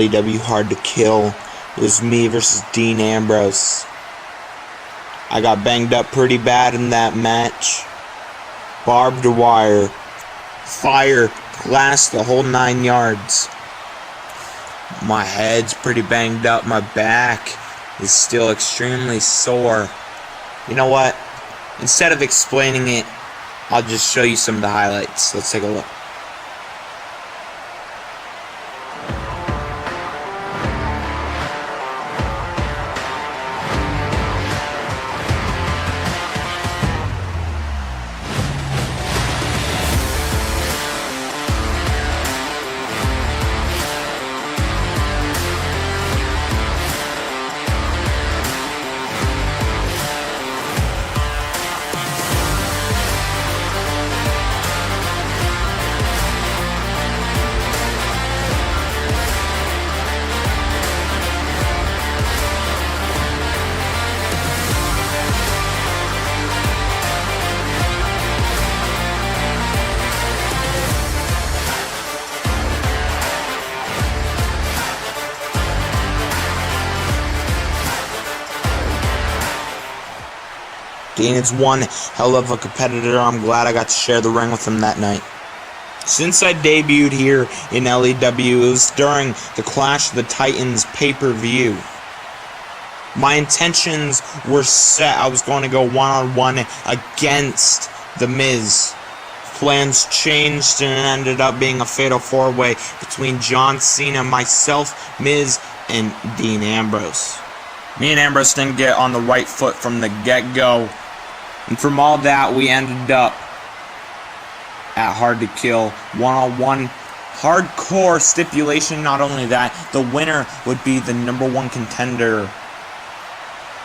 LEW Hard to Kill. It was me versus Dean Ambrose. I got banged up pretty bad in that match. Barbed wire, fire, glass, the whole 9 yards. My head's pretty banged up. My back is still extremely sore. You know what? Instead of explaining it, I'll just show you some of the highlights. Let's take a look. Dean is one hell of a competitor. I'm glad I got to share the ring with him that night. Since I debuted here in LEW, it was during the Clash of the Titans pay-per-view. My intentions were set. I was going to go one-on-one against The Miz. Plans changed and it ended up being a fatal four-way between John Cena, myself, Miz, and Dean Ambrose. Me and Ambrose didn't get on the right foot from the get-go. And from all that, we ended up at Hard to Kill, one-on-one, hardcore stipulation. Not only that, the winner would be the #1 contender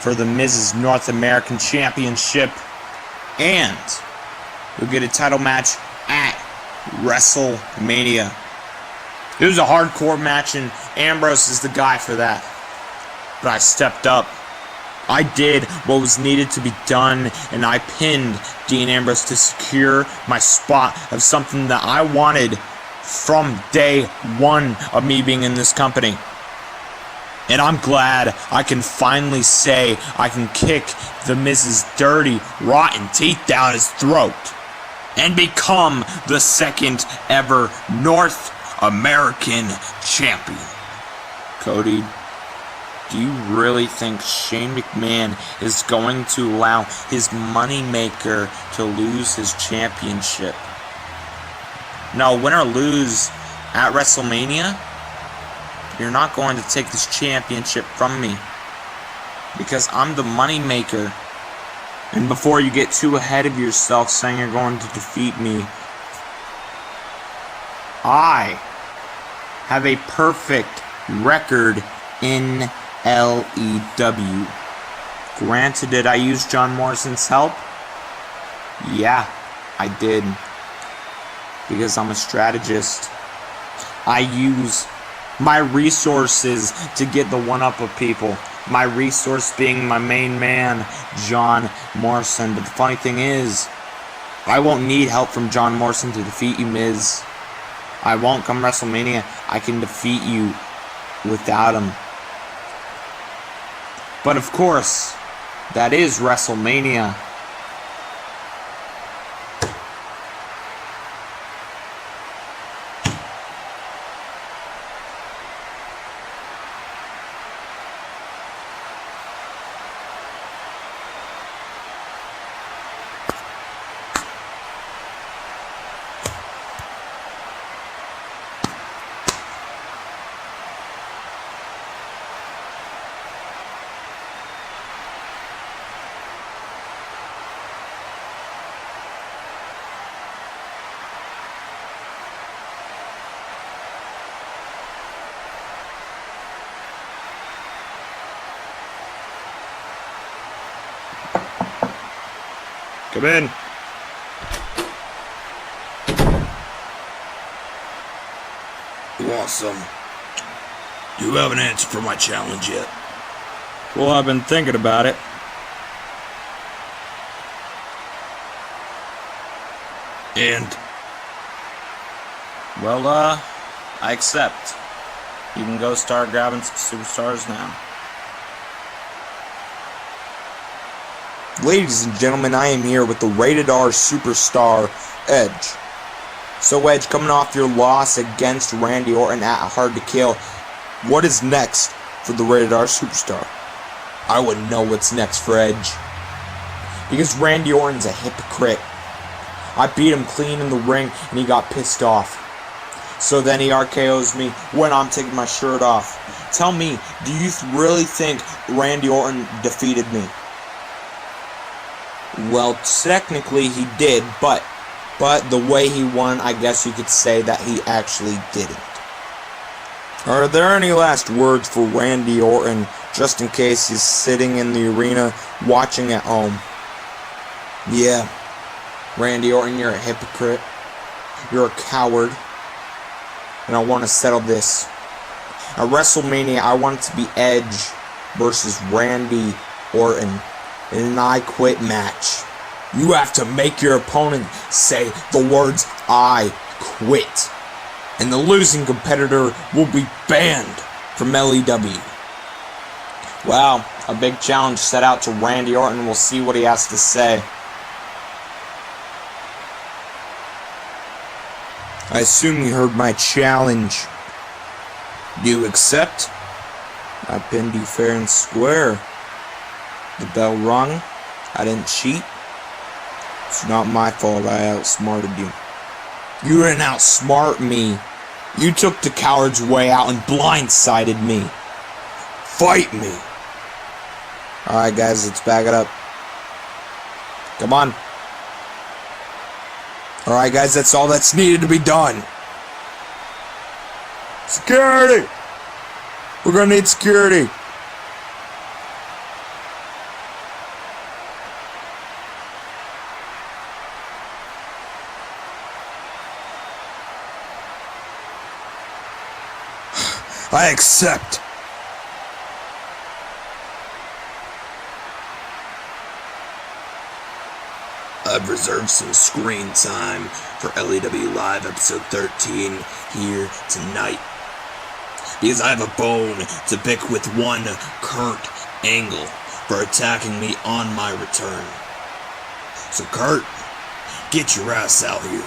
for the Miz's North American Championship, and we'll get a title match at WrestleMania. It was a hardcore match, and Ambrose is the guy for that. But I stepped up. I did what was needed to be done, and I pinned Dean Ambrose to secure my spot of something that I wanted from day one of me being in this company. And I'm glad I can finally say I can kick the Miz's dirty, rotten teeth down his throat and become the second ever North American champion. Cody, do you really think Shane McMahon is going to allow his moneymaker to lose his championship? No, win or lose at WrestleMania, you're not going to take this championship from me, because I'm the moneymaker. And before you get too ahead of yourself saying you're going to defeat me, I have a perfect record in LEW. Granted, did I use John Morrison's help? Yeah, I did. Because I'm a strategist. I use my resources to get the one-up of people. My resource being my main man, John Morrison. But the funny thing is, I won't need help from John Morrison to defeat you, Miz. I won't. Come WrestleMania, I can defeat you without him. But of course, that is WrestleMania. Come in. You want some? You haven't answered for my challenge yet. Well, I've been thinking about it. And? Well, I accept. You can go start grabbing some superstars now. Ladies and gentlemen, I am here with the Rated R Superstar, Edge. So Edge, coming off your loss against Randy Orton at Hard to Kill, what is next for the Rated R Superstar? I wouldn't know what's next for Edge. Because Randy Orton's a hypocrite. I beat him clean in the ring and he got pissed off. So then he RKO's me when I'm taking my shirt off. Tell me, do you really think Randy Orton defeated me? Well, technically he did, but the way he won, I guess you could say that he actually didn't. Are there any last words for Randy Orton, just in case he's sitting in the arena watching at home? Yeah, Randy Orton, you're a hypocrite. You're a coward. And I want to settle this. At WrestleMania, I want it to be Edge versus Randy Orton in an I Quit match. You have to make your opponent say the words I quit. And the losing competitor will be banned from LEW. Wow, a big challenge set out to Randy Orton. We'll see what he has to say. I assume you heard my challenge. Do you accept? I pinned you fair and square. The bell rung. I didn't cheat. It's not my fault I outsmarted you. You didn't outsmart me. You took the coward's way out and blindsided me. Fight me. Alright guys, let's back it up. Come on. Alright guys, that's all that's needed to be done. Security! We're gonna need security. I accept. I've reserved some screen time for LEW Live episode 13 here tonight. Because I have a bone to pick with one Kurt Angle for attacking me on my return. So Kurt, get your ass out here.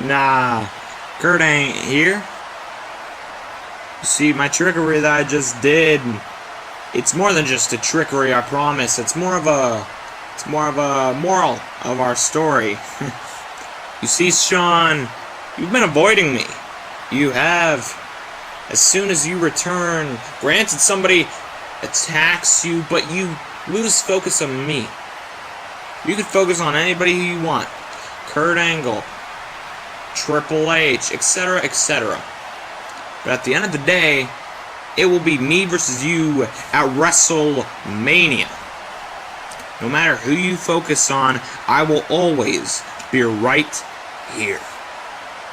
Nah, Kurt ain't here. You see, my trickery that I just did, it's more than just a trickery, I promise. It's more of a moral of our story. You see, Sean, you've been avoiding me. You have. As soon as you return, granted somebody attacks you, but you lose focus on me. You can focus on anybody who you want. Kurt Angle, Triple H, etc., etc. But at the end of the day, it will be me versus you at WrestleMania. No matter who you focus on, I will always be right here.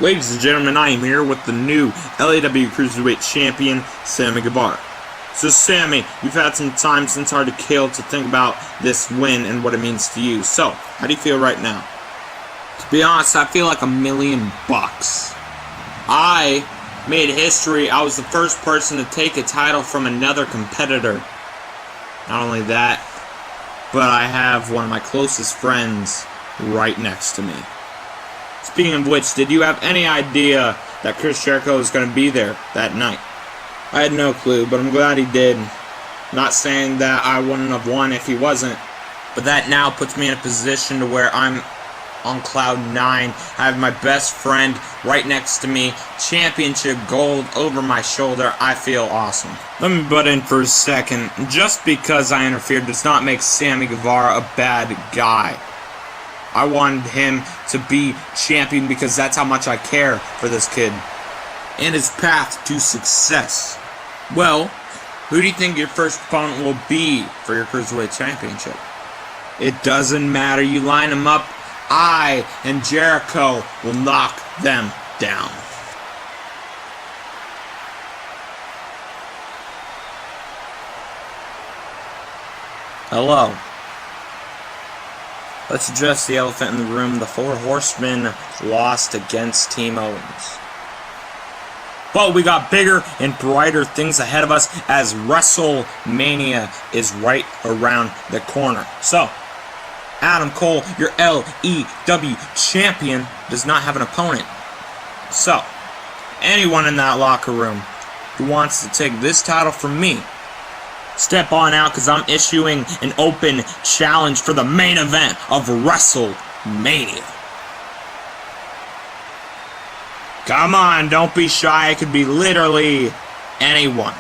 Ladies and gentlemen, I am here with the new LAW Cruiserweight Champion, Sammy Guevara. So Sammy, you've had some time since Hard to Kill to think about this win and what it means to you. So, how do you feel right now? To be honest, I feel like $1,000,000. I made history. I was the first person to take a title from another competitor. Not only that, but I have one of my closest friends right next to me. Speaking of which, did you have any idea that Chris Jericho was going to be there that night? I had no clue, but I'm glad he did. Not saying that I wouldn't have won if he wasn't, but that now puts me in a position to where I'm on cloud 9. I have my best friend right next to me, championship gold over my shoulder. I feel awesome. Let me butt in for a second. Just because I interfered does not make Sammy Guevara a bad guy. I wanted him to be champion because that's how much I care for this kid and his path to success. Well, who do you think your first opponent will be for your Cruiserweight Championship? It doesn't matter. You line them up. I and Jericho will knock them down. Hello. Let's address the elephant in the room. The Four Horsemen lost against Team Owens. But we got bigger and brighter things ahead of us as WrestleMania is right around the corner. So, Adam Cole, your LEW champion, does not have an opponent. So, anyone in that locker room who wants to take this title from me, step on out, because I'm issuing an open challenge for the main event of WrestleMania. Come on, don't be shy. It could be literally anyone.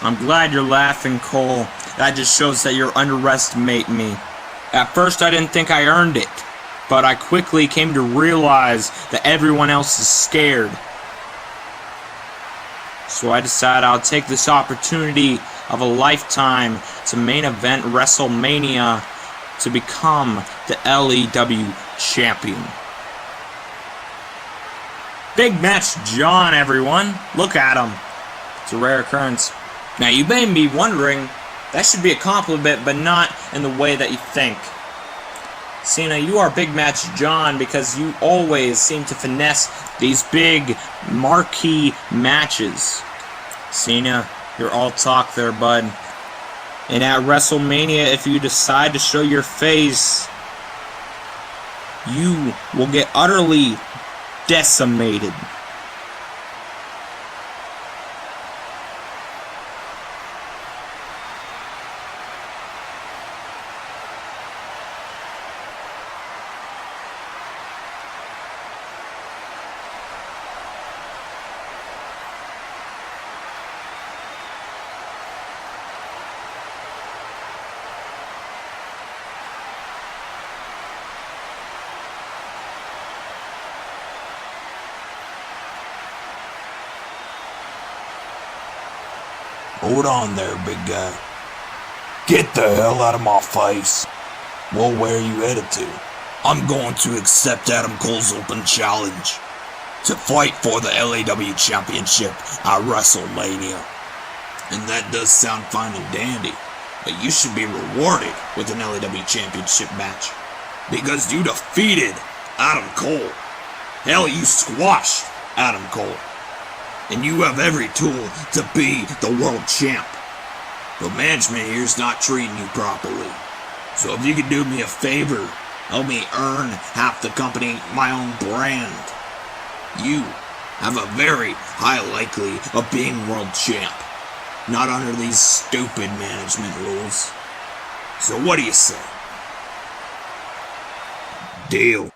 I'm glad you're laughing, Cole. That just shows that you're underestimating me. At first, I didn't think I earned it, but I quickly came to realize that everyone else is scared. So I decided I'll take this opportunity of a lifetime to main event WrestleMania to become the LEW champion. Big Match John, everyone. Look at him. It's a rare occurrence. Now, you may be wondering, that should be a compliment, but not in the way that you think. Cena, you are Big Match John because you always seem to finesse these big, marquee matches. Cena, you're all talk there, bud. And at WrestleMania, if you decide to show your face, you will get utterly decimated. Hold on there, big guy. Get the hell out of my face. Well, where are you headed to? I'm going to accept Adam Cole's open challenge to fight for the LAW Championship at WrestleMania. And that does sound fine and dandy, but you should be rewarded with an LAW Championship match because you defeated Adam Cole. Hell, you squashed Adam Cole. And you have every tool to be the world champ. But management here's not treating you properly. So if you could do me a favor, help me earn half the company, my own brand. You have a very high likelihood of being world champ. Not under these stupid management rules. So what do you say? Deal.